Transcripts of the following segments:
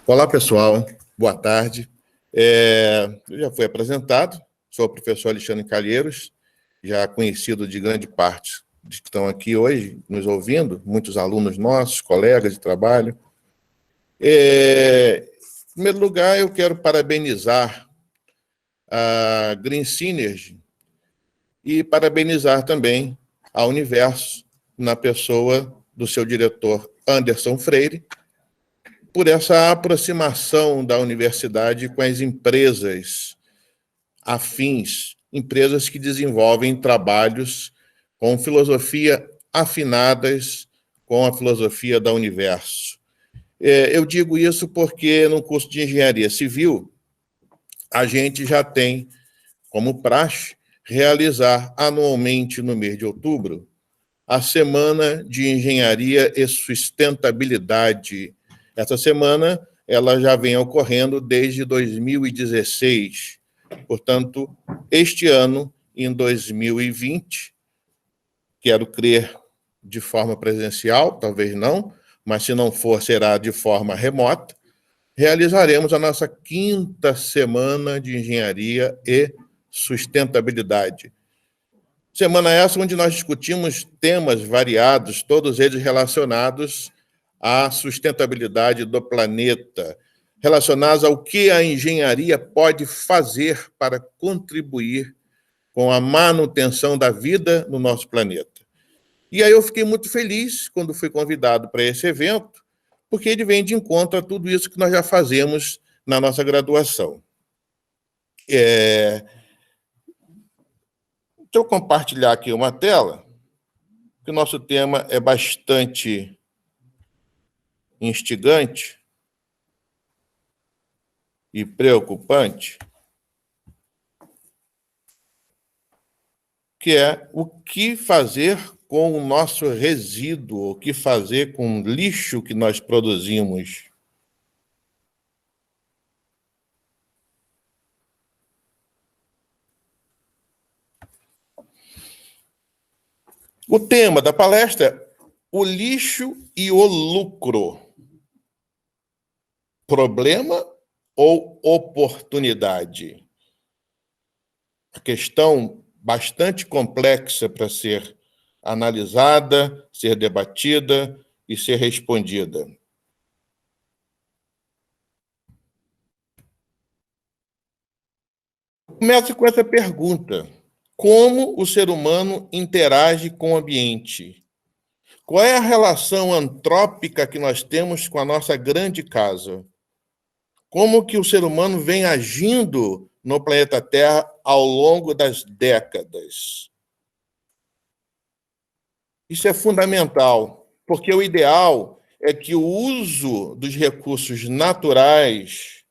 Olá, pessoal. Boa tarde. Eu já fui apresentado, sou o professor Alexandre Calheiros, já conhecido de grande parte dos que estão aqui hoje nos ouvindo, muitos alunos nossos, colegas de trabalho. Em primeiro lugar, eu quero parabenizar a Green Synergy e parabenizar também a Universo, na pessoa do seu diretor Anderson Freire, por essa aproximação da universidade com as empresas afins, empresas que desenvolvem trabalhos com filosofia afinadas com a filosofia da Universo. Eu digo isso porque no curso de Engenharia Civil, a gente já tem como praxe realizar anualmente no mês de outubro a Semana de Engenharia e Sustentabilidade. Essa semana ela já vem ocorrendo desde 2016. Portanto, este ano, em 2020, quero crer de forma presencial, talvez não, mas se não for, será de forma remota, realizaremos a nossa 5ª Semana de Engenharia e Sustentabilidade. Semana essa onde nós discutimos temas variados, todos eles relacionados à sustentabilidade do planeta, relacionados ao que a engenharia pode fazer para contribuir com a manutenção da vida no nosso planeta. E aí eu fiquei muito feliz quando fui convidado para esse evento, porque ele vem de encontro a tudo isso que nós já fazemos na nossa graduação. Deixa eu compartilhar aqui uma tela, que o nosso tema é bastante instigante e preocupante, que é o que fazer com o nosso resíduo, o que fazer com o lixo que nós produzimos. O tema da palestra é o lixo e o lucro. Problema ou oportunidade? A questão bastante complexa para ser analisada, ser debatida e ser respondida. Começo com essa pergunta: como o ser humano interage com o ambiente? Qual é a relação antrópica que nós temos com a nossa grande casa? Como que o ser humano vem agindo no planeta Terra ao longo das décadas? Isso é fundamental, porque o ideal é que o uso dos recursos naturais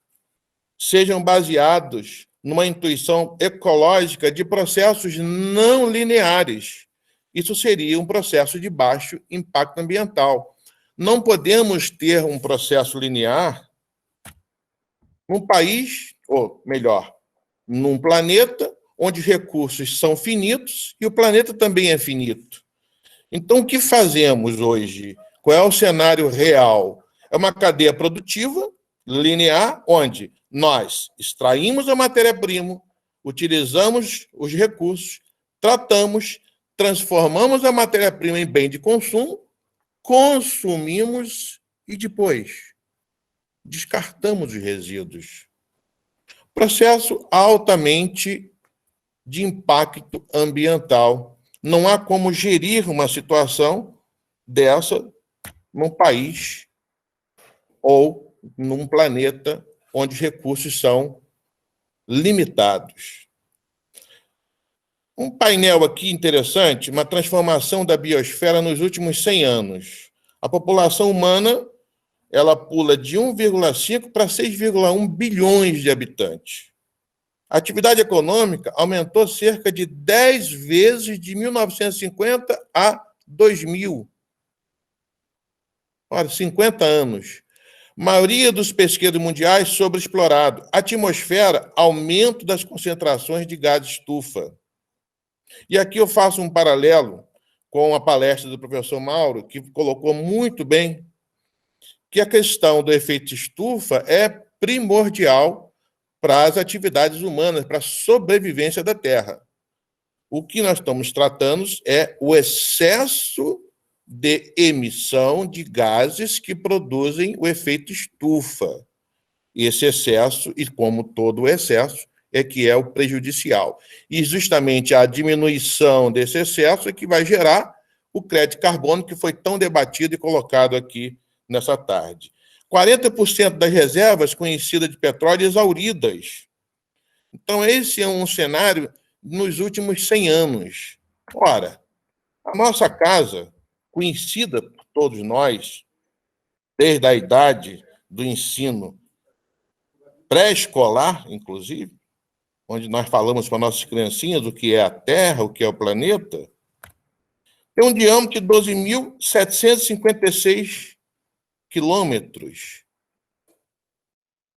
sejam baseados numa intuição ecológica de processos não lineares. Isso seria um processo de baixo impacto ambiental. Não podemos ter um processo linear num país, ou melhor, num planeta onde os recursos são finitos e o planeta também é finito. Então, o que fazemos hoje? Qual é o cenário real? É uma cadeia produtiva linear, onde nós extraímos a matéria-prima, utilizamos os recursos, tratamos, transformamos a matéria-prima em bem de consumo, consumimos e depois descartamos os resíduos. Processo altamente de impacto ambiental. Não há como gerir uma situação dessa num país ou num planeta onde os recursos são limitados. Um painel aqui interessante, uma transformação da biosfera nos últimos 100 anos. A população humana ela pula de 1,5 para 6,1 bilhões de habitantes. A atividade econômica aumentou cerca de 10 vezes de 1950 a 2000. Olha, 50 anos. Maioria dos pesqueiros mundiais sobreexplorado. Atmosfera, aumento das concentrações de gás estufa. E aqui eu faço um paralelo com a palestra do professor Mauro, que colocou muito bem que a questão do efeito estufa é primordial para as atividades humanas, para a sobrevivência da Terra. O que nós estamos tratando é o excesso de emissão de gases que produzem o efeito estufa. E esse excesso, e como todo excesso, é que é o prejudicial. E justamente a diminuição desse excesso é que vai gerar o crédito de carbono que foi tão debatido e colocado aqui nessa tarde. 40% das reservas conhecidas de petróleo exauridas. Então, esse é um cenário nos últimos 100 anos. Ora, a nossa casa, conhecida por todos nós, desde a idade do ensino pré-escolar, inclusive, onde nós falamos para nossas criancinhas o que é a Terra, o que é o planeta, tem um diâmetro de 12.756 quilômetros.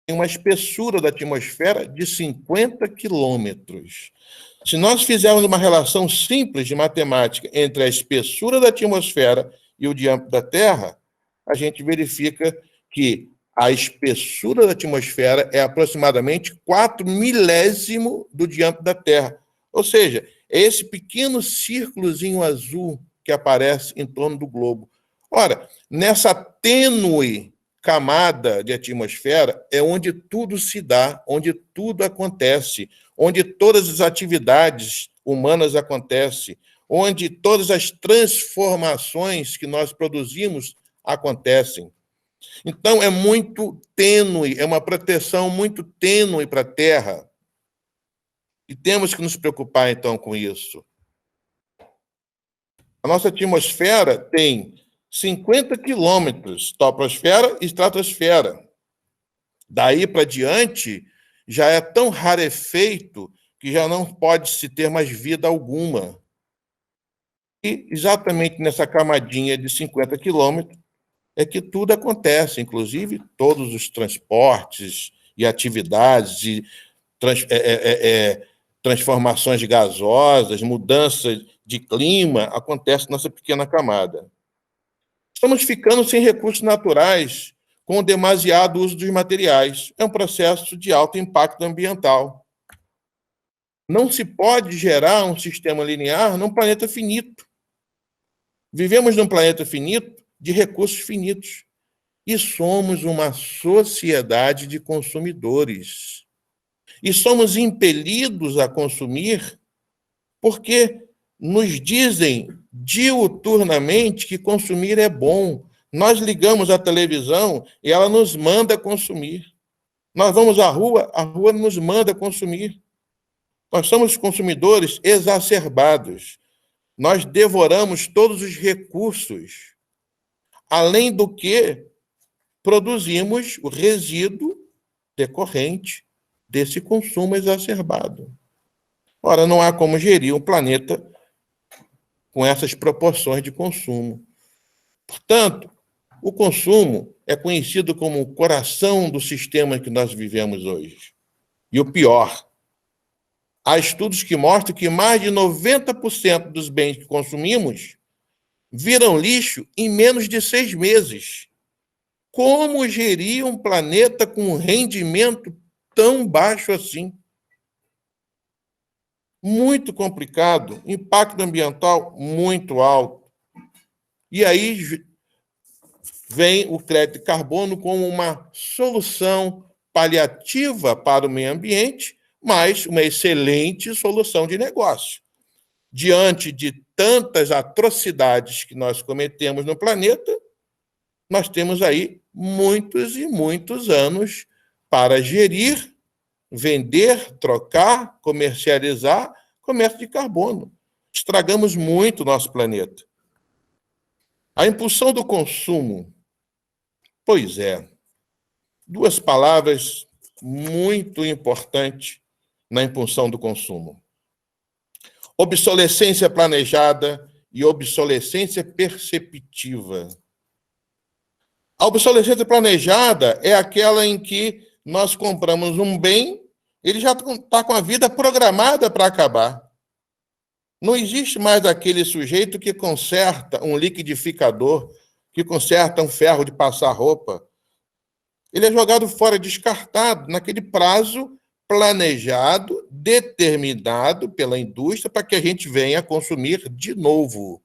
Tem uma espessura da atmosfera de 50 quilômetros. Se nós fizermos uma relação simples de matemática entre a espessura da atmosfera e o diâmetro da Terra, a gente verifica que a espessura da atmosfera é aproximadamente 4 milésimo do diâmetro da Terra. Ou seja, é esse pequeno círculozinho azul que aparece em torno do globo. Ora, nessa tênue camada de atmosfera é onde tudo se dá, onde tudo acontece, onde todas as atividades humanas acontecem, onde todas as transformações que nós produzimos acontecem. Então, é muito tênue, é uma proteção muito tênue para a Terra. E temos que nos preocupar, então, com isso. A nossa atmosfera tem 50 quilômetros, troposfera e estratosfera. Daí para diante, já é tão rarefeito que já não pode se ter mais vida alguma. E exatamente nessa camadinha de 50 quilômetros é que tudo acontece, inclusive todos os transportes e atividades e transformações gasosas, mudanças de clima, acontecem nessa pequena camada. Estamos ficando sem recursos naturais com o demasiado uso dos materiais. É um processo de alto impacto ambiental. Não se pode gerar um sistema linear num planeta finito. Vivemos num planeta finito de recursos finitos. E somos uma sociedade de consumidores. E somos impelidos a consumir porque nos dizem diuturnamente que consumir é bom. Nós ligamos a televisão e ela nos manda consumir. Nós vamos à rua, a rua nos manda consumir. Nós somos consumidores exacerbados. Nós devoramos todos os recursos. Além do que, produzimos o resíduo decorrente desse consumo exacerbado. Ora, não há como gerir um planeta com essas proporções de consumo. Portanto, o consumo é conhecido como o coração do sistema que nós vivemos hoje. E o pior, há estudos que mostram que mais de 90% dos bens que consumimos viram lixo em menos de 6 meses. Como gerir um planeta com um rendimento tão baixo assim? Muito complicado, impacto ambiental muito alto. E aí vem o crédito de carbono como uma solução paliativa para o meio ambiente, mas uma excelente solução de negócio. Diante de tantas atrocidades que nós cometemos no planeta, nós temos aí muitos e muitos anos para gerir, vender, trocar, comercializar comércio de carbono. Estragamos muito o nosso planeta. A impulsão do consumo. Pois é, 2 palavras muito importantes na impulsão do consumo. Obsolescência planejada e obsolescência perceptiva. A obsolescência planejada é aquela em que nós compramos um bem, ele já está com a vida programada para acabar. Não existe mais aquele sujeito que conserta um liquidificador, que conserta um ferro de passar roupa, ele é jogado fora, descartado, naquele prazo planejado, determinado pela indústria para que a gente venha consumir de novo.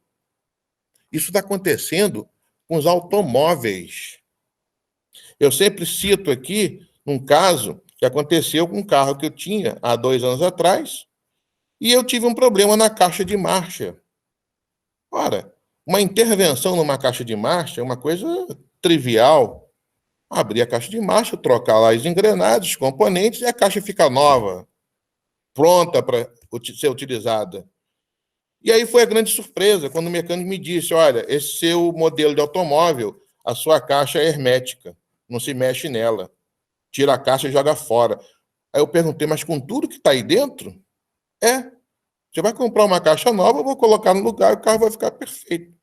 Isso está acontecendo com os automóveis. Eu sempre cito aqui um caso que aconteceu com um carro que eu tinha há 2 anos atrás, e eu tive um problema na caixa de marcha. Ora, uma intervenção numa caixa de marcha é uma coisa trivial. Abrir a caixa de marcha, trocar lá as engrenagens, os componentes, e a caixa fica nova, pronta para ser utilizada. E aí foi a grande surpresa, quando o mecânico me disse, olha, esse seu modelo de automóvel, a sua caixa é hermética, não se mexe nela. Tira a caixa e joga fora. Aí eu perguntei, mas com tudo que está aí dentro? Você vai comprar uma caixa nova, eu vou colocar no lugar e o carro vai ficar perfeito.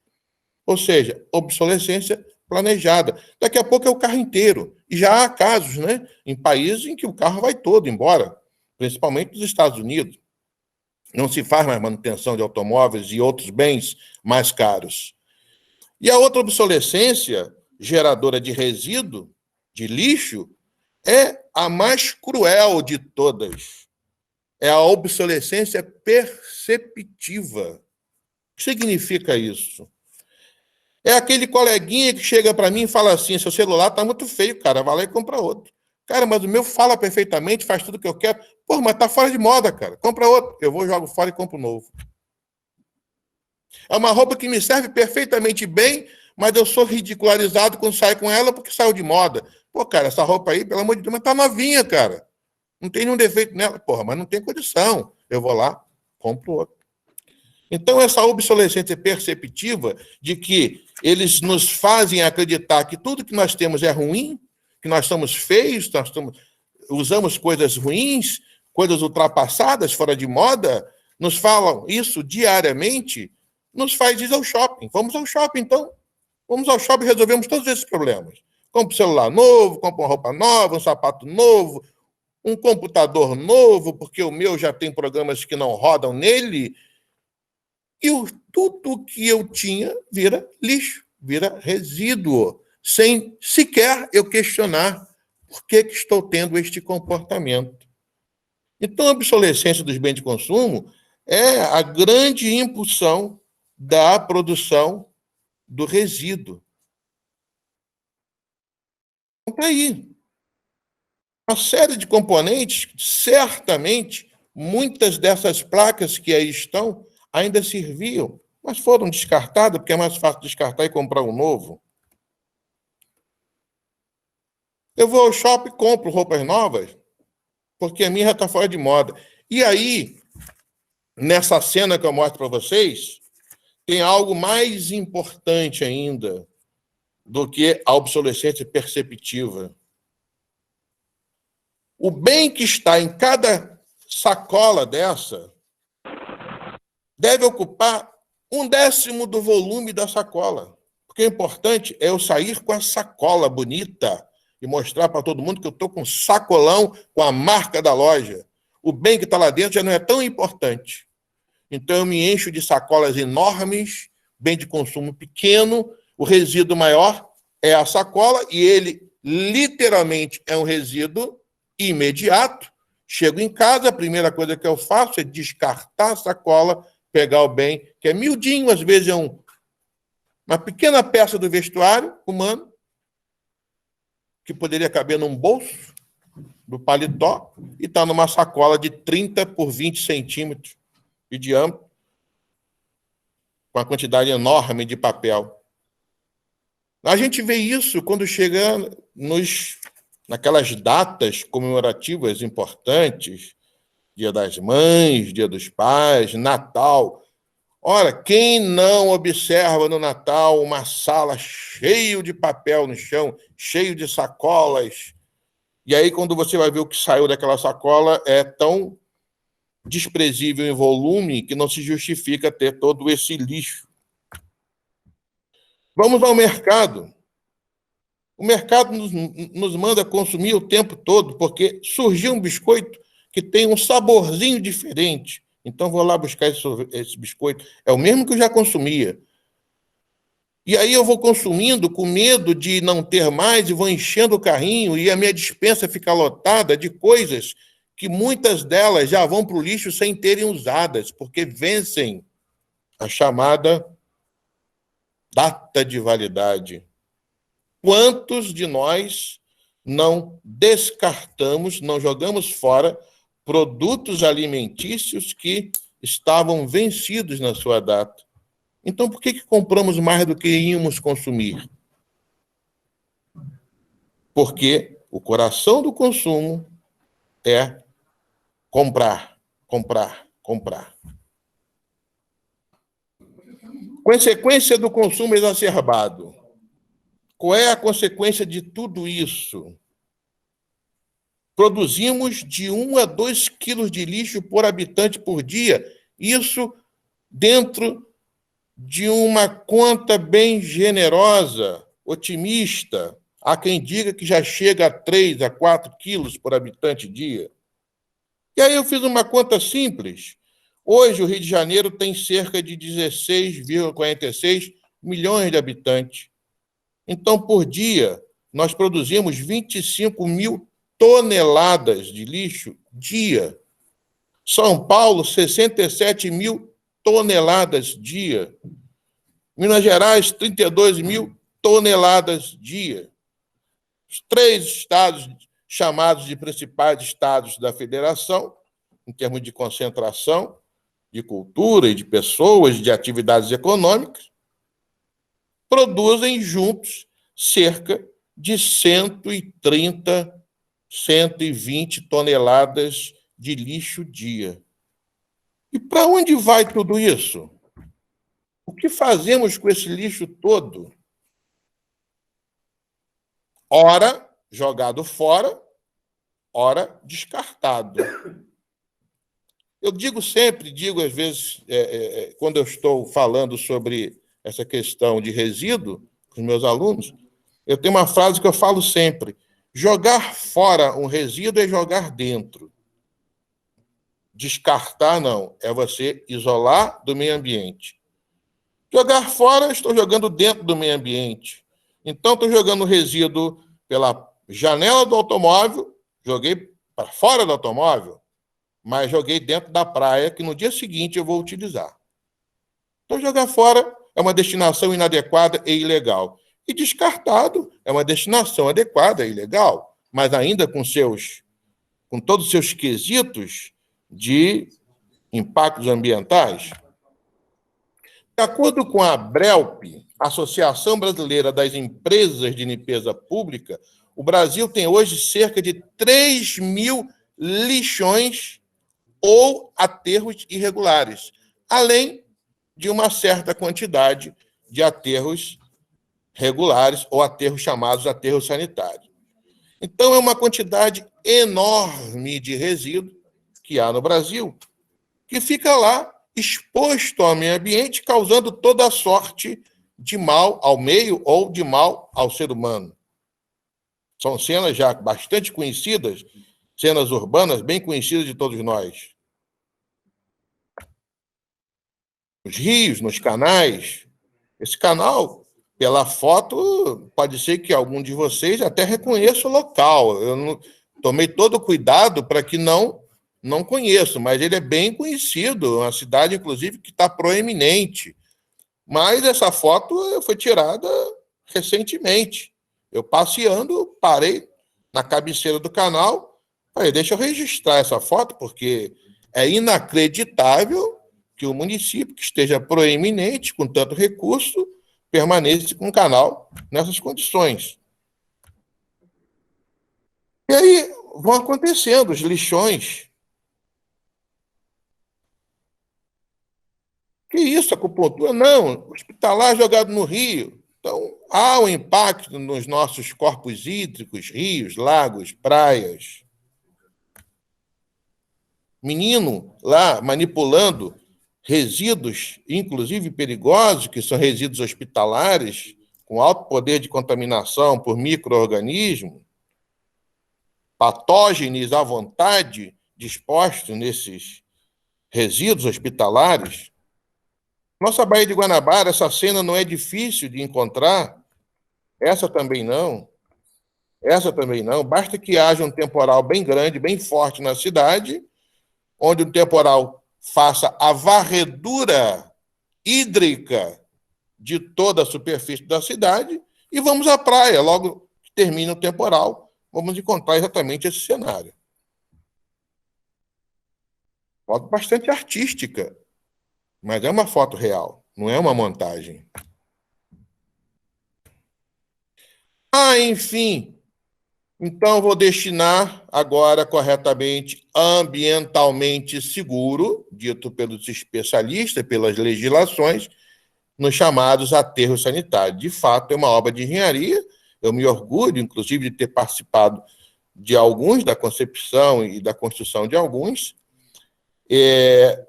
Ou seja, obsolescência planejada. Daqui a pouco é o carro inteiro. E já há casos, né, em países em que o carro vai todo embora, principalmente nos Estados Unidos. Não se faz mais manutenção de automóveis e outros bens mais caros. E a outra obsolescência geradora de resíduo, de lixo, é a mais cruel de todas. É a obsolescência perceptiva. O que significa isso? É aquele coleguinha que chega para mim e fala assim, seu celular está muito feio, cara, vai lá e compra outro. Cara, mas o meu fala perfeitamente, faz tudo o que eu quero. Pô, mas tá fora de moda, cara. Compra outro. Eu vou, jogo fora e compro novo. É uma roupa que me serve perfeitamente bem, mas eu sou ridicularizado quando saio com ela porque saiu de moda. Pô, cara, essa roupa aí, pelo amor de Deus, mas tá novinha, cara. Não tem nenhum defeito nela. Porra, mas não tem condição. Eu vou lá, compro outro. Então, essa obsolescência perceptiva de que eles nos fazem acreditar que tudo que nós temos é ruim, que nós somos feios, usamos coisas ruins, coisas ultrapassadas, fora de moda, nos falam isso diariamente, nos faz ir ao shopping. Vamos ao shopping, então. Vamos ao shopping e resolvemos todos esses problemas. Compra um celular novo, compra uma roupa nova, um sapato novo, um computador novo, porque o meu já tem programas que não rodam nele, e tudo que eu tinha vira lixo, vira resíduo, sem sequer eu questionar por que estou tendo este comportamento. Então, a obsolescência dos bens de consumo é a grande impulsão da produção do resíduo. Então, está aí. Uma série de componentes, certamente, muitas dessas placas que aí estão ainda serviam, mas foram descartadas, porque é mais fácil descartar e comprar um novo. Eu vou ao shopping e compro roupas novas, porque a minha já está fora de moda. E aí, nessa cena que eu mostro para vocês, tem algo mais importante ainda do que a obsolescência perceptiva. O bem que está em cada sacola dessa deve ocupar 1/10 do volume da sacola. Porque o importante é eu sair com a sacola bonita e mostrar para todo mundo que eu estou com um sacolão com a marca da loja. O bem que está lá dentro já não é tão importante. Então, eu me encho de sacolas enormes, bem de consumo pequeno, o resíduo maior é a sacola, e ele literalmente é um resíduo imediato. Chego em casa, a primeira coisa que eu faço é descartar a sacola, pegar o bem, que é miudinho, às vezes é uma pequena peça do vestuário humano, que poderia caber num bolso do paletó, e está numa sacola de 30 por 20 centímetros de diâmetro, com uma quantidade enorme de papel. A gente vê isso quando chega naquelas datas comemorativas importantes, Dia das Mães, Dia dos Pais, Natal. Ora, quem não observa no Natal uma sala cheia de papel no chão, cheio de sacolas, e aí quando você vai ver o que saiu daquela sacola, é tão desprezível em volume que não se justifica ter todo esse lixo. Vamos ao mercado. O mercado nos manda consumir o tempo todo, porque surgiu um biscoito que tem um saborzinho diferente. Então, vou lá buscar esse biscoito. É o mesmo que eu já consumia. E aí eu vou consumindo com medo de não ter mais e vou enchendo o carrinho e a minha despensa fica lotada de coisas que muitas delas já vão para o lixo sem terem usadas, porque vencem a chamada data de validade. Quantos de nós não descartamos, não jogamos fora produtos alimentícios que estavam vencidos na sua data? Então, por que compramos mais do que íamos consumir? Porque o coração do consumo é comprar, comprar, comprar. Consequência do consumo exacerbado. Qual é a consequência de tudo isso? Produzimos de 1 a 2 quilos de lixo por habitante por dia. Isso dentro de uma conta bem generosa, otimista. Há quem diga que já chega a 3 a 4 quilos por habitante dia. E aí eu fiz uma conta simples. Hoje o Rio de Janeiro tem cerca de 16,46 milhões de habitantes. Então, por dia, nós produzimos 25 mil toneladas de lixo dia. São Paulo, 67 mil toneladas dia. Minas Gerais, 32 mil toneladas dia. Os 3 estados chamados de principais estados da federação, em termos de concentração, de cultura e de pessoas, de atividades econômicas, produzem juntos cerca de 130, 120 toneladas de lixo dia. E para onde vai tudo isso? O que fazemos com esse lixo todo? Ora jogado fora, ora descartado. Eu digo sempre, digo às vezes, quando eu estou falando sobre essa questão de resíduo com os meus alunos, eu tenho uma frase que eu falo sempre: jogar fora um resíduo é jogar dentro. Descartar, não, é você isolar do meio ambiente. Jogar fora, estou jogando dentro do meio ambiente. Então, estou jogando o resíduo pela janela do automóvel, joguei para fora do automóvel, mas joguei dentro da praia, que no dia seguinte eu vou utilizar. Então, jogar fora é uma destinação inadequada e ilegal. E descartado é uma destinação adequada e ilegal, mas ainda com todos os seus quesitos de impactos ambientais. De acordo com a ABRELP, Associação Brasileira das Empresas de Limpeza Pública, o Brasil tem hoje cerca de 3 mil lixões ou aterros irregulares, além de uma certa quantidade de aterros regulares ou aterros chamados aterros sanitários. Então, é uma quantidade enorme de resíduo que há no Brasil, que fica lá exposto ao meio ambiente, causando toda a sorte de mal ao meio ou de mal ao ser humano. São cenas já bastante conhecidas, cenas urbanas bem conhecidas de todos nós. Nos rios, nos canais. Esse canal, pela foto, pode ser que algum de vocês até reconheça o local. Eu não, tomei todo o cuidado para que não conheço, mas ele é bem conhecido, uma cidade, inclusive, que está proeminente. Mas essa foto foi tirada recentemente. Eu passeando, parei na cabeceira do canal, falei, deixa eu registrar essa foto, porque é inacreditável que o município, que esteja proeminente, com tanto recurso, permaneça com o canal nessas condições. E aí vão acontecendo os lixões. Que isso, acupuntura? Não, hospitalar jogado no rio. Então, há um impacto nos nossos corpos hídricos, rios, lagos, praias. Menino lá manipulando resíduos, inclusive perigosos, que são resíduos hospitalares, com alto poder de contaminação por micro-organismos, patógenos à vontade dispostos nesses resíduos hospitalares. Nossa Baía de Guanabara, essa cena não é difícil de encontrar, essa também não, essa também não. Basta que haja um temporal bem grande, bem forte na cidade, onde o temporal faça a varredura hídrica de toda a superfície da cidade e vamos à praia. Logo que termina o temporal, vamos encontrar exatamente esse cenário. Foto bastante artística, mas é uma foto real, não é uma montagem. Enfim, então vou destinar agora corretamente ambientalmente seguro, dito pelos especialistas, pelas legislações, nos chamados aterros sanitários. De fato, é uma obra de engenharia, eu me orgulho, inclusive, de ter participado de alguns, da concepção e da construção de alguns,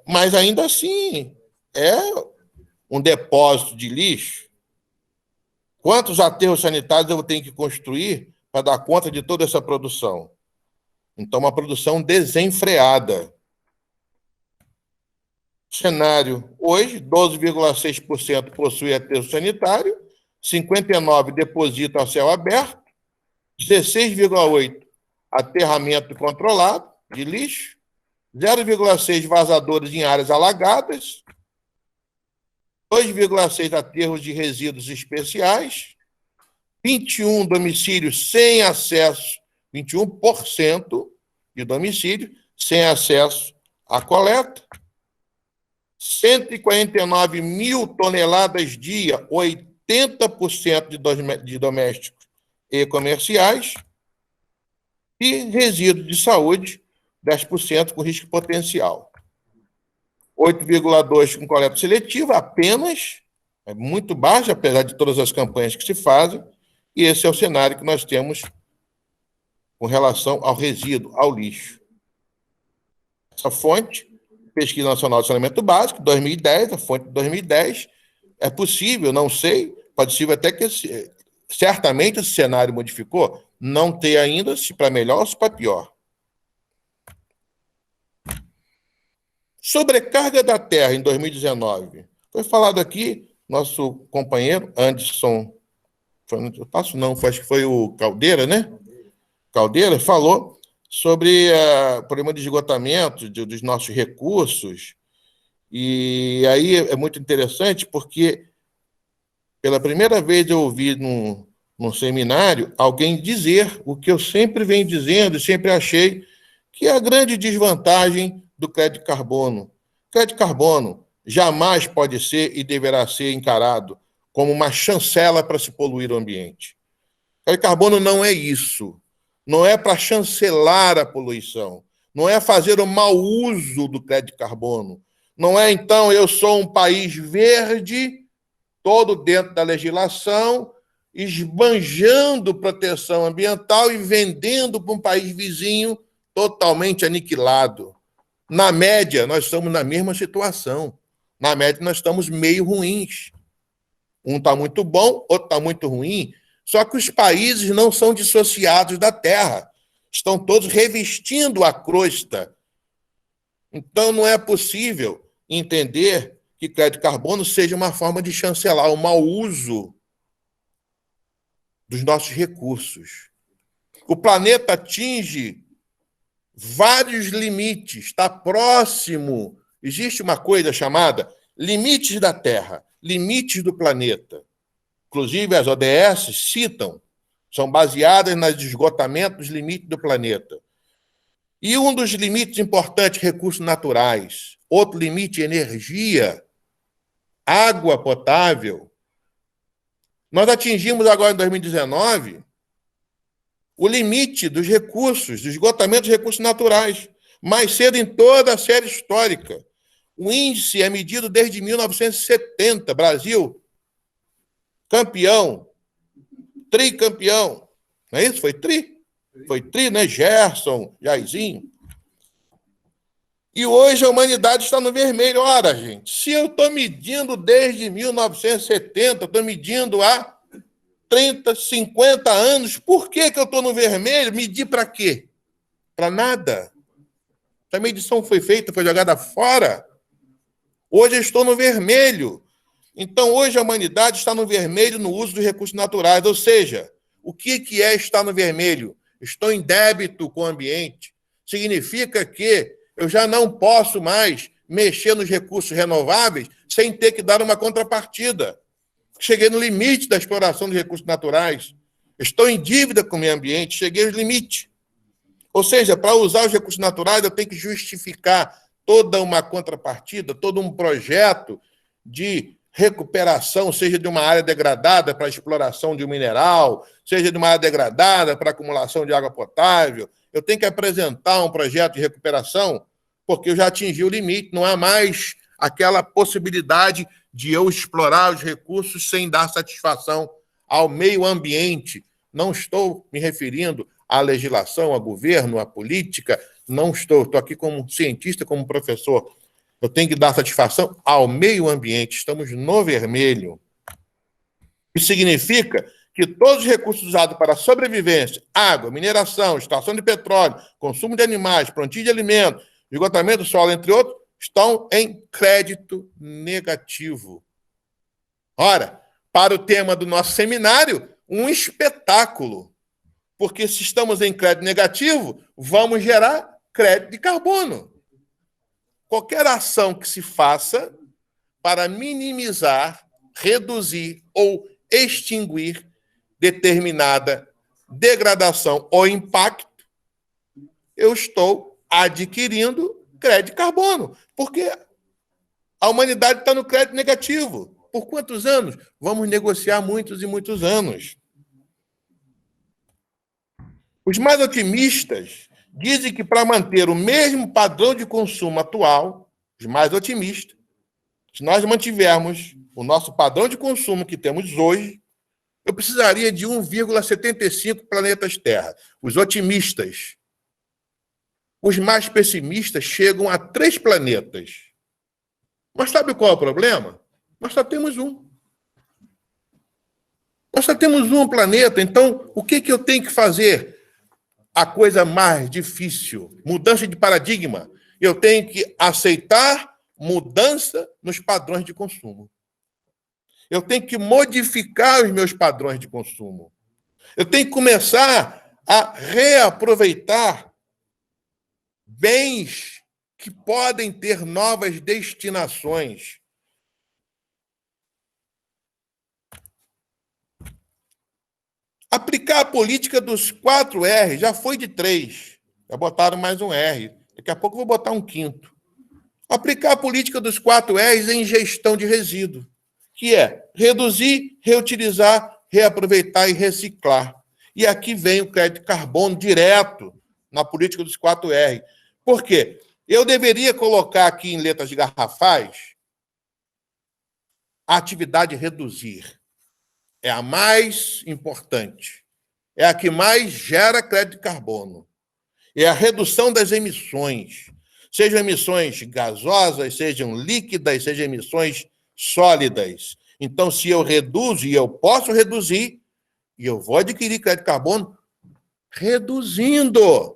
mas ainda assim é um depósito de lixo. Quantos aterros sanitários eu tenho que construir para dar conta de toda essa produção? Então, uma produção desenfreada. Cenário hoje, 12,6% possui aterro sanitário, 59% deposita a céu aberto, 16,8% aterramento controlado de lixo, 0,6% vazadores em áreas alagadas, 2,6% aterros de resíduos especiais, 21 domicílios sem acesso, 21% de domicílio sem acesso à coleta, 149 mil toneladas dia, 80% de domésticos e comerciais, e resíduos de saúde, 10% com risco potencial. 8,2% com coleta seletiva, apenas, é muito baixo, apesar de todas as campanhas que se fazem, e esse é o cenário que nós temos com relação ao resíduo, ao lixo. Essa fonte, Pesquisa Nacional de Saneamento Básico, 2010, a fonte de 2010, é possível, não sei, pode ser até que certamente esse cenário modificou, não ter ainda se para melhor ou se para pior. Sobrecarga da terra em 2019. Foi falado aqui, nosso companheiro Anderson, acho que foi o Caldeira, né? Caldeira falou sobre o problema de esgotamento dos nossos recursos. E aí é muito interessante porque pela primeira vez eu ouvi num seminário alguém dizer o que eu sempre venho dizendo e sempre achei que é a grande desvantagem do crédito carbono. Crédito carbono jamais pode ser e deverá ser encarado como uma chancela para se poluir o ambiente. Crédito carbono não é isso. Não é para chancelar a poluição. Não é fazer o mau uso do crédito carbono. Não é, então, eu sou um país verde, todo dentro da legislação, esbanjando proteção ambiental e vendendo para um país vizinho totalmente aniquilado. Na média, nós estamos na mesma situação. Na média, nós estamos meio ruins. Um está muito bom, outro está muito ruim. Só que os países não são dissociados da terra. Estão todos revestindo a crosta. Então, não é possível entender que crédito carbono seja uma forma de chancelar o mau uso dos nossos recursos. O planeta atinge vários limites, está próximo. Existe uma coisa chamada limites da Terra, limites do planeta. Inclusive, as ODS citam, são baseadas no esgotamento dos limites do planeta. E um dos limites importantes, recursos naturais. Outro limite, energia, água potável. Nós atingimos agora, em 2019, o limite dos recursos, do esgotamento dos recursos naturais. Mais cedo em toda a série histórica. O índice é medido desde 1970. Brasil, campeão, tricampeão. Não é isso? Foi tri? Foi tri, né? Gerson, Jairzinho. E hoje a humanidade está no vermelho. Ora, gente, se eu estou medindo desde 1970, estou medindo há 30, 50 anos, por que eu estou no vermelho? Medir para quê? Para nada. A medição foi feita, foi jogada fora. Hoje eu estou no vermelho. Então, hoje a humanidade está no vermelho no uso dos recursos naturais. Ou seja, o que é estar no vermelho? Estou em débito com o ambiente. Significa que eu já não posso mais mexer nos recursos renováveis sem ter que dar uma contrapartida. Cheguei no limite da exploração dos recursos naturais. Estou em dívida com o meio ambiente, cheguei ao limite. Ou seja, para usar os recursos naturais, eu tenho que justificar toda uma contrapartida, todo um projeto de recuperação, seja de uma área degradada para a exploração de um mineral, seja de uma área degradada para a acumulação de água potável. Eu tenho que apresentar um projeto de recuperação porque eu já atingi o limite, não há mais aquela possibilidade de eu explorar os recursos sem dar satisfação ao meio ambiente. Não estou me referindo à legislação, ao governo, à política, não estou aqui como cientista, como professor. Eu tenho que dar satisfação ao meio ambiente. Estamos no vermelho. Isso significa que todos os recursos usados para sobrevivência, água, mineração, extração de petróleo, consumo de animais, plantio de alimentos, esgotamento do solo, entre outros, estão em crédito negativo. Ora, para o tema do nosso seminário, um espetáculo. Porque se estamos em crédito negativo, vamos gerar crédito de carbono. Qualquer ação que se faça para minimizar, reduzir ou extinguir determinada degradação ou impacto, eu estou adquirindo crédito de carbono, porque a humanidade está no crédito negativo. Por quantos anos? Vamos negociar muitos e muitos anos. Os mais otimistas dizem que para manter o mesmo padrão de consumo atual, os mais otimistas, se nós mantivermos o nosso padrão de consumo que temos hoje, eu precisaria de 1,75 planetas Terra. Os otimistas. Os mais pessimistas chegam a 3 planetas. Mas sabe qual é o problema? Nós só temos um. Nós só temos um planeta. Então, o que eu tenho que fazer? A coisa mais difícil, mudança de paradigma. Eu tenho que aceitar mudança nos padrões de consumo. Eu tenho que modificar os meus padrões de consumo. Eu tenho que começar a reaproveitar bens que podem ter novas destinações. Aplicar a política dos 4 R, já foi de 3. Já botaram mais um R. Daqui a pouco eu vou botar um 5º. Aplicar a política dos 4 R's em gestão de resíduo, que é reduzir, reutilizar, reaproveitar e reciclar. E aqui vem o crédito de carbono direto na política dos 4 R. Por quê? Eu deveria colocar aqui em letras garrafais a atividade reduzir. É a mais importante. É a que mais gera crédito de carbono. É a redução das emissões. Sejam emissões gasosas, sejam líquidas, sejam emissões sólidas. Então, se eu reduzo, e eu posso reduzir, e eu vou adquirir crédito de carbono reduzindo.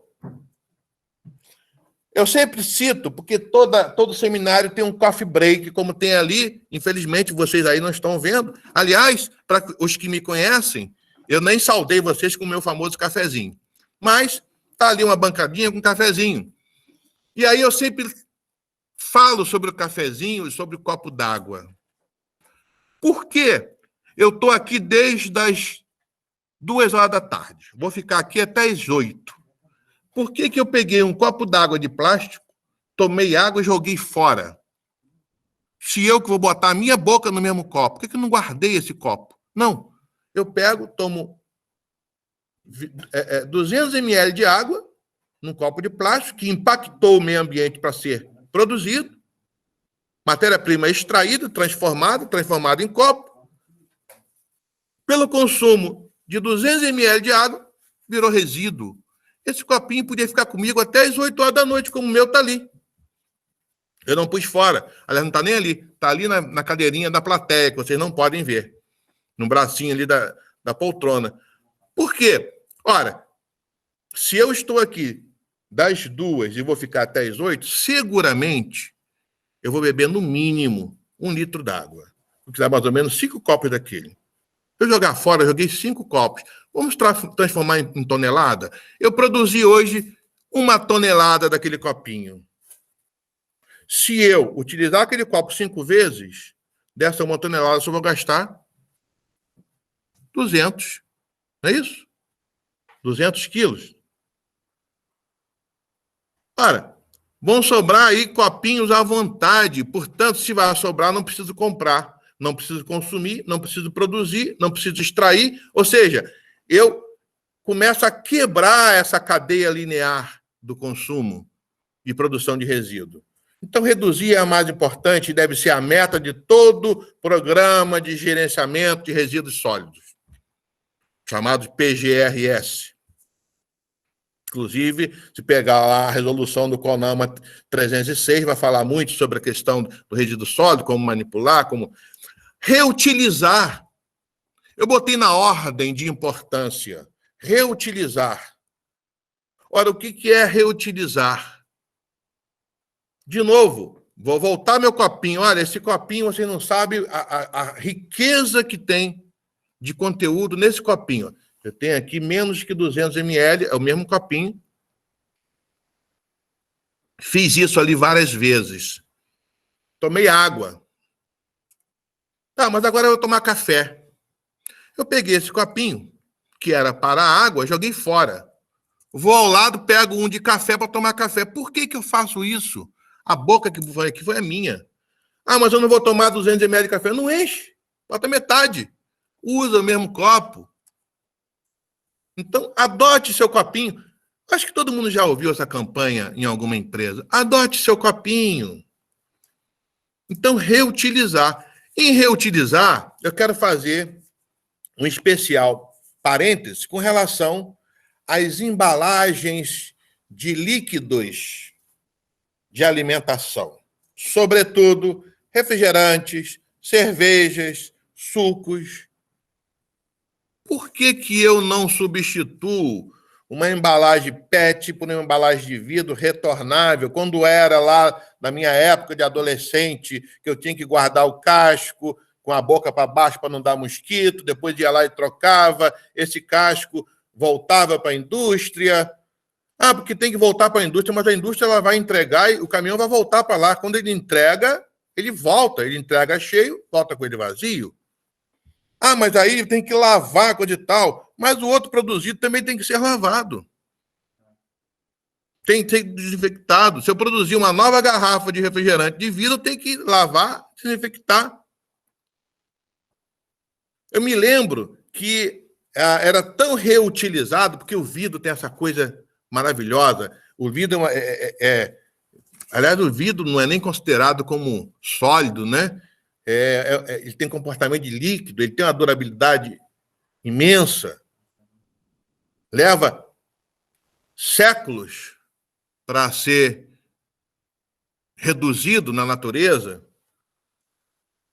Eu sempre cito, porque todo seminário tem um coffee break, como tem ali. Infelizmente, vocês aí não estão vendo. Aliás, para os que me conhecem, eu nem saudei vocês com o meu famoso cafezinho. Mas está ali uma bancadinha com cafezinho. E aí eu sempre falo sobre o cafezinho e sobre o copo d'água. Por quê? Eu estou aqui desde as 2h da tarde. Vou ficar aqui até as 8h. Por que eu peguei um copo d'água de plástico, tomei água e joguei fora? Se eu que vou botar a minha boca no mesmo copo, por que eu não guardei esse copo? Não. Eu pego, tomo 200 ml de água num copo de plástico que impactou o meio ambiente para ser produzido, matéria-prima extraída, transformada em copo. Pelo consumo de 200 ml de água, virou resíduo. Esse copinho podia ficar comigo até as 8h da noite, como o meu está ali. Eu não pus fora. Aliás, não está nem ali. Está ali na cadeirinha da plateia, que vocês não podem ver. No bracinho ali da poltrona. Por quê? Ora, se eu estou aqui das 2h e vou ficar até as 8h, seguramente eu vou beber no mínimo 1 litro d'água, o que dá mais ou menos 5 copos daquele. Se eu jogar fora, eu joguei 5 copos. Vamos transformar em tonelada? Eu produzi hoje 1 tonelada daquele copinho. Se eu utilizar aquele copo 5 vezes, dessa 1 tonelada, eu só vou gastar 200. Não é isso? 200 quilos. Ora, vão sobrar aí copinhos à vontade. Portanto, se vai sobrar, não preciso comprar, não preciso consumir, não preciso produzir, não preciso extrair. Ou seja, eu começo a quebrar essa cadeia linear do consumo e produção de resíduo. Então, reduzir é a mais importante e deve ser a meta de todo programa de gerenciamento de resíduos sólidos, chamado PGRS. Inclusive, se pegar lá a resolução do CONAMA 306, vai falar muito sobre a questão do resíduo sólido, como manipular, como reutilizar. Eu botei na ordem de importância. Reutilizar. Ora, o que é reutilizar? De novo, vou voltar meu copinho. Olha, esse copinho, você não sabe a riqueza que tem de conteúdo nesse copinho. Eu tenho aqui menos que 200 ml, é o mesmo copinho. Fiz isso ali várias vezes. Tomei água. Tá, mas agora eu vou tomar café. Eu peguei esse copinho, que era para a água, joguei fora. Vou ao lado, pego um de café para tomar café. Por que eu faço isso? A boca que foi aqui foi a minha. Ah, mas eu não vou tomar 200 ml de café. Não enche. Bota metade. Usa o mesmo copo. Então, adote seu copinho. Acho que todo mundo já ouviu essa campanha em alguma empresa. Adote seu copinho. Então, reutilizar. Em reutilizar, eu quero fazer um especial parêntese com relação às embalagens de líquidos de alimentação. Sobretudo, refrigerantes, cervejas, sucos. Por que eu não substituo uma embalagem PET por uma embalagem de vidro retornável, quando era lá na minha época de adolescente, que eu tinha que guardar o casco com a boca para baixo para não dar mosquito, depois ia lá e trocava, esse casco voltava para a indústria. Ah, porque tem que voltar para a indústria, mas a indústria ela vai entregar e o caminhão vai voltar para lá. Quando ele entrega, ele volta, ele entrega cheio, volta com ele vazio. Ah, mas aí tem que lavar, coisa e tal. Mas o outro produzido também tem que ser lavado. Tem que ser desinfectado. Se eu produzir uma nova garrafa de refrigerante de vidro, eu tenho que lavar, desinfectar. Eu me lembro que era tão reutilizado, porque o vidro tem essa coisa maravilhosa. O vidro aliás, o vidro não é nem considerado como sólido, né? Ele tem comportamento de líquido, ele tem uma durabilidade imensa. Leva séculos para ser reduzido na natureza.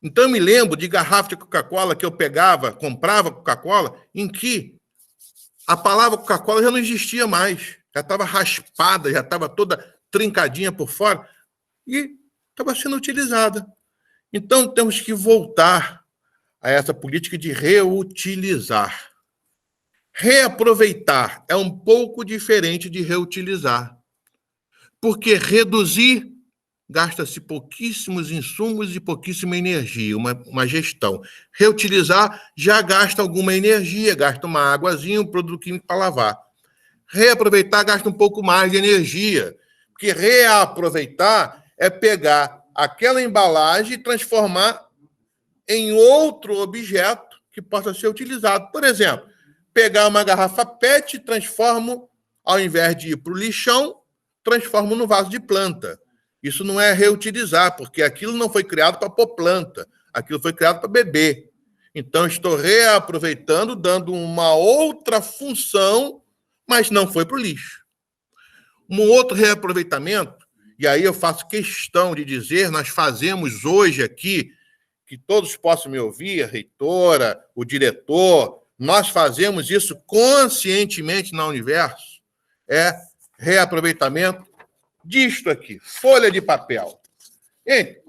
Então, eu me lembro de garrafa de Coca-Cola que eu pegava, comprava Coca-Cola, em que a palavra Coca-Cola já não existia mais. Já estava raspada, já estava toda trincadinha por fora e estava sendo utilizada. Então, temos que voltar a essa política de reutilizar. Reaproveitar é um pouco diferente de reutilizar. Porque reduzir, gasta-se pouquíssimos insumos e pouquíssima energia, uma gestão. Reutilizar já gasta alguma energia, gasta uma águazinha, um produto químico para lavar. Reaproveitar gasta um pouco mais de energia. Porque reaproveitar é pegar aquela embalagem e transformar em outro objeto que possa ser utilizado. Por exemplo, pegar uma garrafa PET e transformo, ao invés de ir para o lixão, transformo no vaso de planta. Isso não é reutilizar, porque aquilo não foi criado para pôr planta, aquilo foi criado para beber. Então, estou reaproveitando, dando uma outra função, mas não foi para o lixo. Um outro reaproveitamento, e aí eu faço questão de dizer, nós fazemos hoje aqui, que todos possam me ouvir, a reitora, o diretor, nós fazemos isso conscientemente na Universo, é reaproveitamento disto aqui, folha de papel. Gente,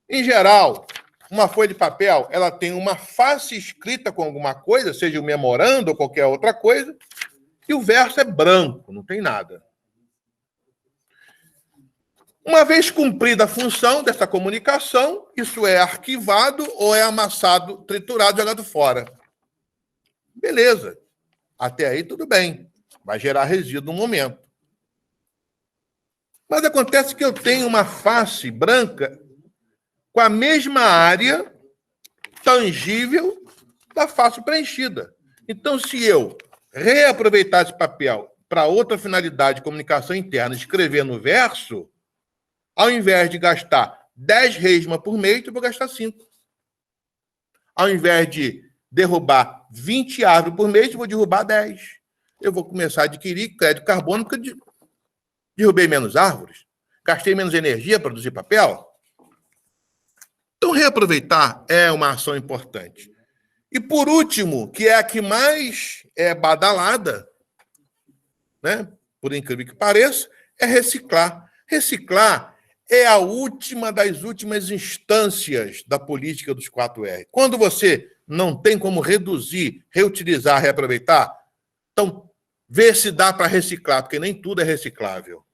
em geral, uma folha de papel, ela tem uma face escrita com alguma coisa, seja um memorando ou qualquer outra coisa, e o verso é branco, não tem nada. Uma vez cumprida a função dessa comunicação, isso é arquivado ou é amassado, triturado, jogado fora. Beleza. Até aí tudo bem. Vai gerar resíduo no momento. Mas acontece que eu tenho uma face branca com a mesma área tangível da face preenchida. Então, se eu reaproveitar esse papel para outra finalidade de comunicação interna, escrever no verso, ao invés de gastar 10 resmas por mês, eu vou gastar 5. Ao invés de derrubar 20 árvores por mês, eu vou derrubar 10. Eu vou começar a adquirir crédito carbônico porque derrubei menos árvores, gastei menos energia para produzir papel. Então, reaproveitar é uma ação importante. E, por último, que é a que mais é badalada, né, por incrível que pareça, é reciclar. Reciclar é a última das últimas instâncias da política dos 4R. Quando você não tem como reduzir, reutilizar, reaproveitar, então vê se dá para reciclar, porque nem tudo é reciclável.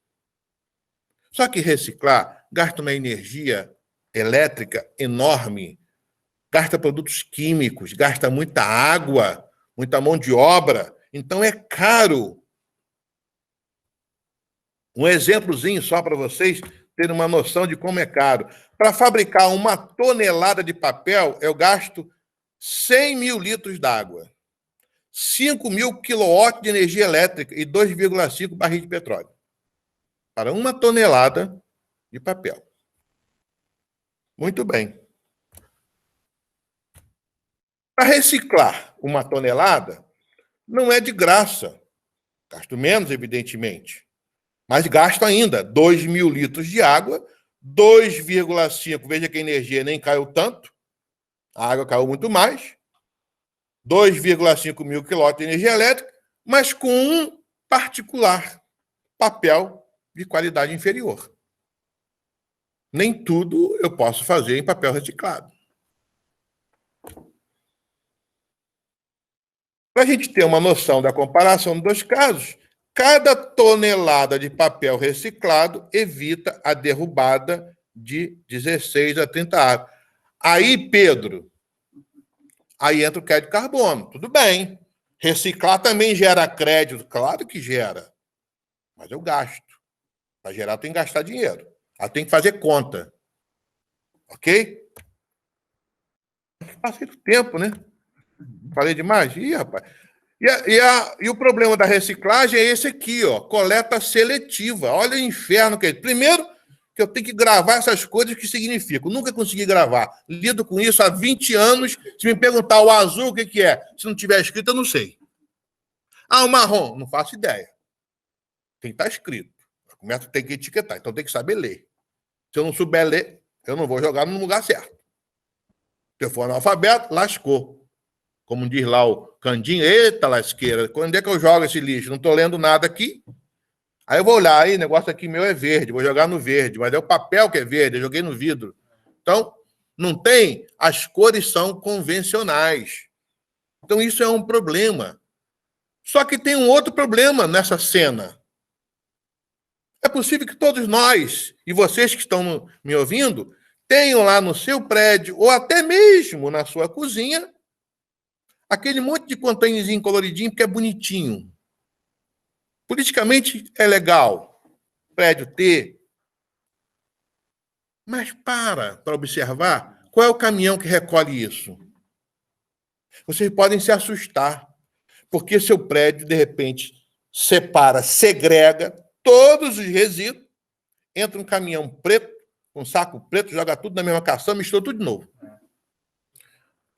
Só que reciclar gasta uma energia elétrica enorme, gasta produtos químicos, gasta muita água, muita mão de obra, então é caro. Um exemplozinho só para vocês terem uma noção de como é caro. Para fabricar 1 tonelada de papel, eu gasto 100 mil litros d'água, 5 mil quilowatts de energia elétrica e 2,5 barris de petróleo. Para 1 tonelada de papel. Muito bem. Para reciclar 1 tonelada, não é de graça. Gasto menos, evidentemente. Mas gasto ainda 2 mil litros de água, 2,5, veja que a energia nem caiu tanto, a água caiu muito mais, 2,5 mil quilowatts de energia elétrica, mas com um particular, papel de qualidade inferior. Nem tudo eu posso fazer em papel reciclado. Para a gente ter uma noção da comparação dos dois casos, cada tonelada de papel reciclado evita a derrubada de 16 a 30 árvores. Aí, Pedro, aí entra o crédito de carbono. Tudo bem. Reciclar também gera crédito? Claro que gera. Mas eu gasto. Para gerar, eu tenho que gastar dinheiro. Eu tenho que fazer conta. Ok? Passei do tempo, né? Falei demais? Ih, rapaz. E o problema da reciclagem é esse aqui, ó, coleta seletiva. Olha o inferno que é. Primeiro, que eu tenho que gravar essas coisas que significam. Nunca consegui gravar. Lido com isso há 20 anos. Se me perguntar o azul, o que é? Se não tiver escrito, eu não sei. Ah, o marrom, não faço ideia. Tem que estar escrito. Tem que etiquetar, então tem que saber ler. Se eu não souber ler, eu não vou jogar no lugar certo. Se eu for analfabeto, lascou. Como diz lá o Candinho, eita lasqueira, quando é que eu jogo esse lixo? Não estou lendo nada aqui. Aí eu vou olhar, aí o negócio aqui meu é verde, vou jogar no verde, mas é o papel que é verde, eu joguei no vidro. Então, não tem, as cores são convencionais. Então, isso é um problema. Só que tem um outro problema nessa cena. É possível que todos nós, e vocês que estão me ouvindo, tenham lá no seu prédio, ou até mesmo na sua cozinha, aquele monte de contêinerzinho coloridinho que é bonitinho. Politicamente é legal, prédio ter. Mas para observar qual é o caminhão que recolhe isso. Vocês podem se assustar, porque seu prédio, de repente, separa, segrega todos os resíduos, entra um caminhão preto, um saco preto, joga tudo na mesma caçamba, mistura tudo de novo.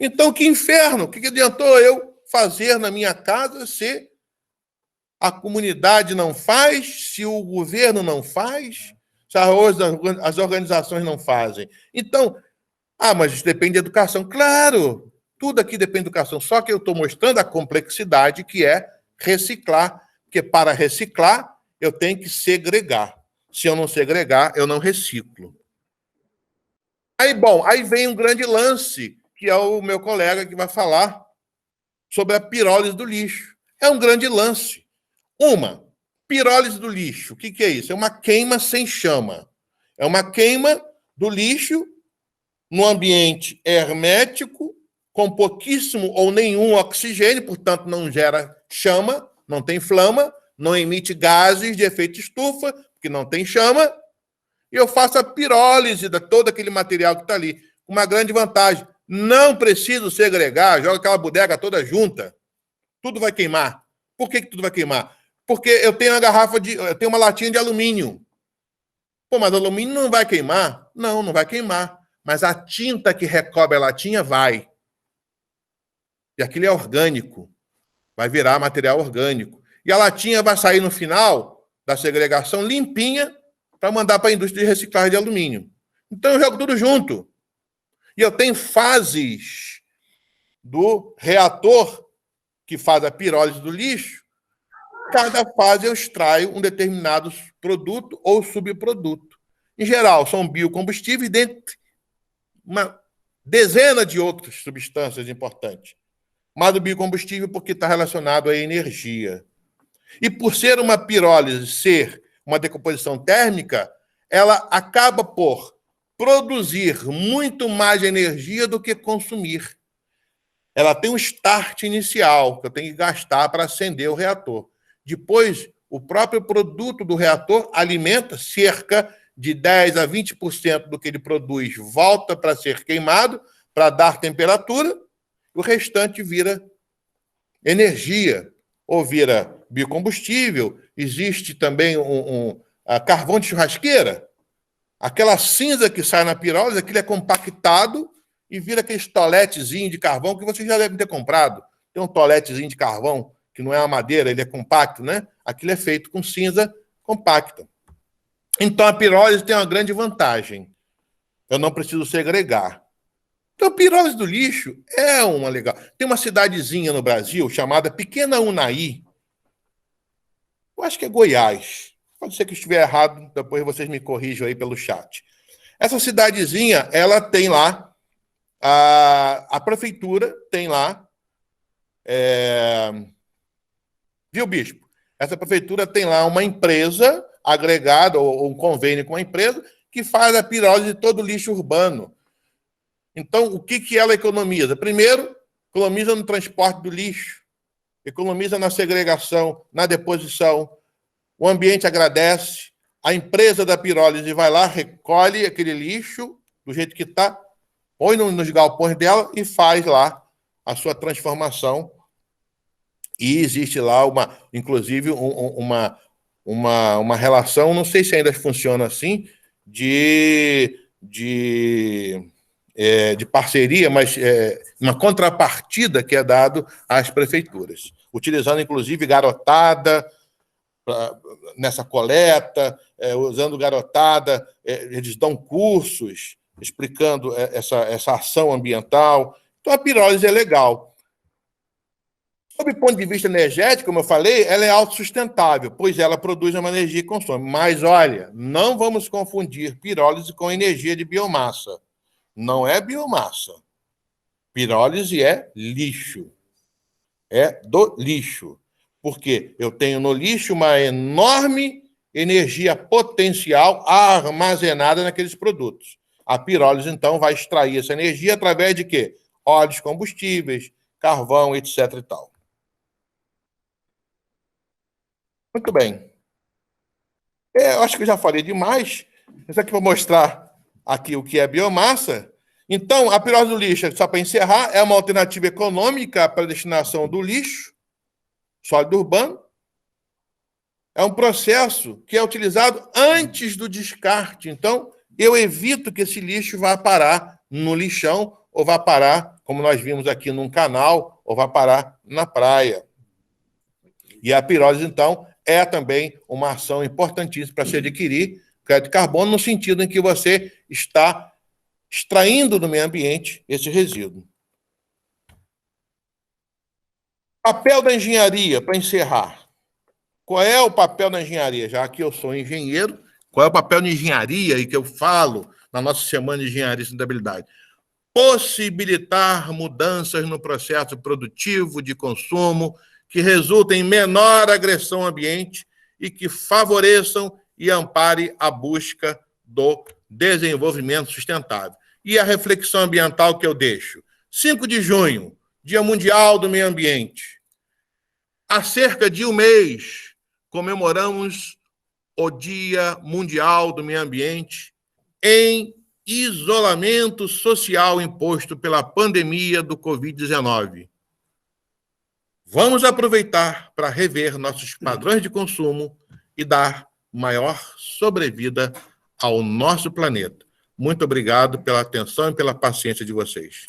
Então, que inferno! O que adiantou eu fazer na minha casa se a comunidade não faz, se o governo não faz, se as organizações não fazem? Então, mas isso depende da educação. Claro, tudo aqui depende da educação, só que eu estou mostrando a complexidade que é reciclar, porque para reciclar, eu tenho que segregar. Se eu não segregar, eu não reciclo. Aí vem um grande lance, que é o meu colega que vai falar sobre a pirólise do lixo. É um grande lance. Pirólise do lixo. O que é isso? É uma queima sem chama. É uma queima do lixo no ambiente hermético, com pouquíssimo ou nenhum oxigênio, portanto, não gera chama, não tem flama, não emite gases de efeito estufa, porque não tem chama, e eu faço a pirólise de todo aquele material que está ali. Uma grande vantagem. Não preciso segregar, joga aquela bodega toda junta. Tudo vai queimar. Por que tudo vai queimar? Porque eu tenho eu tenho uma latinha de alumínio. Pô, mas o alumínio não vai queimar? Não, não vai queimar. Mas a tinta que recobre a latinha vai. E aquilo é orgânico. Vai virar material orgânico. E a latinha vai sair no final da segregação limpinha para mandar para a indústria de reciclagem de alumínio. Então eu jogo tudo junto. E eu tenho fases do reator que faz a pirólise do lixo. Cada fase eu extraio um determinado produto ou subproduto. Em geral, são biocombustíveis, dentre uma dezena de outras substâncias importantes. Mas o biocombustível porque está relacionado à energia. E por ser uma pirólise, ser uma decomposição térmica, ela acaba por produzir muito mais energia do que consumir. Ela tem um start inicial, que eu tenho que gastar para acender o reator. Depois, o próprio produto do reator alimenta cerca de 10% a 20% do que ele produz, volta para ser queimado, para dar temperatura, o restante vira energia, ou vira biocombustível. Existe também a carvão de churrasqueira. Aquela cinza que sai na pirólise, aquilo é compactado e vira aquele toletezinho de carvão que vocês já devem ter comprado. Tem um toletezinho de carvão, que não é uma madeira, ele é compacto, né? Aquilo é feito com cinza compacta. Então, a pirólise tem uma grande vantagem. Eu não preciso segregar. Então, a pirólise do lixo é uma legal. Tem uma cidadezinha no Brasil chamada Pequena Unai. Eu acho que é Goiás. Pode ser que estiver errado, depois vocês me corrijam aí pelo chat. Essa cidadezinha, ela tem lá, a prefeitura tem lá, viu, bispo? Essa prefeitura tem lá uma empresa agregada, ou um convênio com uma empresa, que faz a pirólise de todo o lixo urbano. Então, o que ela economiza? Primeiro, economiza no transporte do lixo, economiza na segregação, na deposição. O ambiente agradece, a empresa da pirólise vai lá, recolhe aquele lixo do jeito que está, põe nos galpões dela e faz lá a sua transformação. E existe lá, inclusive, uma relação, não sei se ainda funciona assim, de parceria, mas uma contrapartida que é dado às prefeituras, utilizando, inclusive, garotada nessa coleta, usando garotada, eles dão cursos explicando essa ação ambiental. Então, a pirólise é legal. Sob o ponto de vista energético, como eu falei, ela é autossustentável, pois ela produz uma energia que consome. Mas, olha, não vamos confundir pirólise com energia de biomassa. Não é biomassa. Pirólise é lixo. É do lixo. Porque eu tenho no lixo uma enorme energia potencial armazenada naqueles produtos. A pirólise, então, vai extrair essa energia através de quê? Óleos combustíveis, carvão, etc. e tal. Muito bem. Eu acho que eu já falei demais. Isso aqui para mostrar aqui o que é biomassa. Então, a pirólise do lixo, só para encerrar, é uma alternativa econômica para a destinação do lixo sólido urbano. É um processo que é utilizado antes do descarte. Então, eu evito que esse lixo vá parar no lixão ou vá parar, como nós vimos aqui num canal, ou vá parar na praia. E a pirólise, então, é também uma ação importantíssima para se adquirir crédito de carbono, no sentido em que você está extraindo do meio ambiente esse resíduo. Papel da engenharia, para encerrar. Qual é o papel da engenharia? Já que eu sou engenheiro, qual é o papel da engenharia e que eu falo na nossa Semana de Engenharia e Sustentabilidade. Possibilitar mudanças no processo produtivo de consumo que resultem em menor agressão ao ambiente e que favoreçam e amparem a busca do desenvolvimento sustentável. E a reflexão ambiental que eu deixo. 5 de junho, Dia Mundial do Meio Ambiente. Há cerca de um mês, comemoramos o Dia Mundial do Meio Ambiente em isolamento social imposto pela pandemia do Covid-19. Vamos aproveitar para rever nossos padrões de consumo e dar maior sobrevida ao nosso planeta. Muito obrigado pela atenção e pela paciência de vocês.